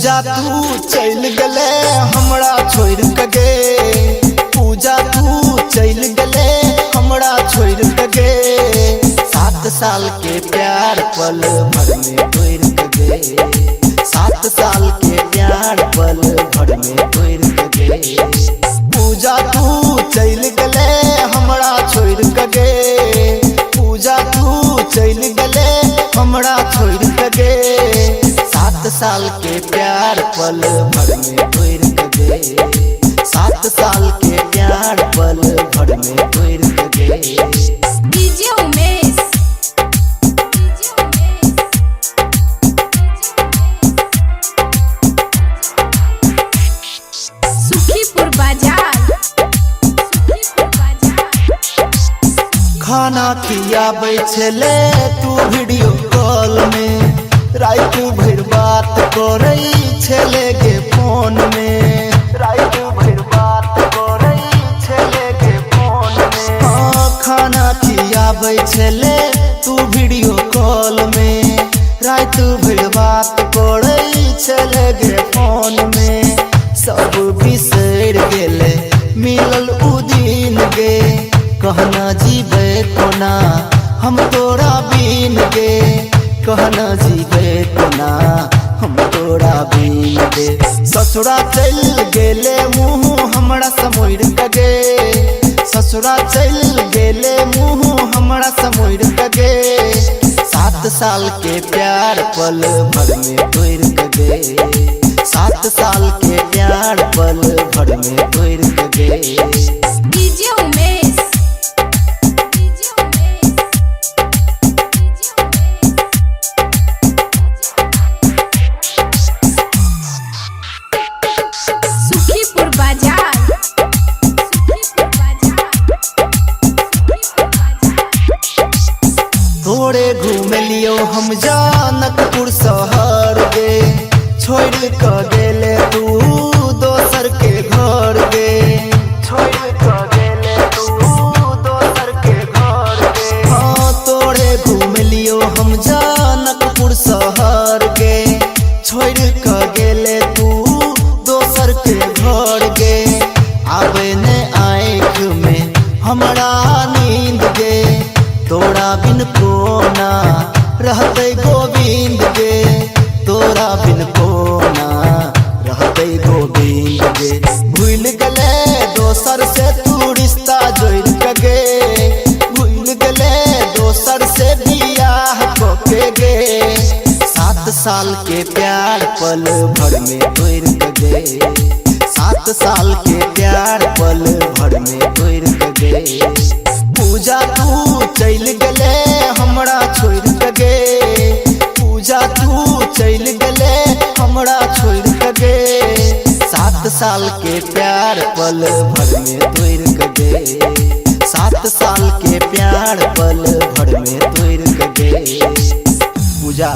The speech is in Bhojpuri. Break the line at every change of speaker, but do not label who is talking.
पूजा तू चल गले हमरा छोड़ के गे, पूजा तू चल गले हमरा छोड़ के गे। 7 साल के प्यार पल भर में तोड़ के गे, 7 साल के प्यार पल भर में तोड़ के गे। पूजा तू चल गले हमरा छोड़ के गे, पूजा तू चल गले हमरा छोड़ के गे। 7 साल के प्यार पल भर में तोड़ के गे, 7 साल के प्यार पल भर में तोड़ के गे।
डीजे उमेश, सुखीपुर बाजार,
खाना खियाबै छले तू वीडियो कॉल में, रात भर बात करै छले गे फोन में, रात भर बात करै छले गे फोन में। हाँ खाना खियाबै छले तू वीडियो कॉल में, रात भर बात करै छले गे फोन में। सब बिसर गेले मिलल उ दिन गे, कहना जीवे कोना हम तोरा बीन गे, कहना जीवे कोना हम तोरा बीन गे। ससुरा चल गेले मुँह हमरा समोड़ के गे, ससुरा चल गेले मुँह हमरा समोड़ के गे। 7 साल के प्यार पल भर में तोड़ के गे, 7 साल के प्यार पल भर में तोड़ के गे।
डीजे उमेश, सुखीपुर बाजार,
थोड़े घूम लियो हम जनकपुर शहर गे, छोड़ के गेले तू दोसर के घर गे, छोड़ के गेले तू दोसर के घर गे। हाँ तोड़े घूम लियो हम जनकपुर शहर गे, छोड़ के गेले तू दोसर के घर गे। आवे ने आँख में हमरा नींद गे, तोरा बिन कोना रहते गोविंद गे, तोरा बिन कोना रहते गोविंद गे। भूल गले दोसर से तू रिश्ता जोड़ के गे, भूल गले दोसर से बियाह के गे। 7 साल के प्यार पल भर में तोड़ के गे, 7 साल के प्यार पल भर में तोड़ के गे। पूजा तू चल गले हमरा छोड़ के गे, पूजा तू चल गले हमरा छोड़ के गे। 7 साल के प्यार पल भर में तोड़ के गे, 7 साल के प्यार पल भर में तोड़ के गे। पूजा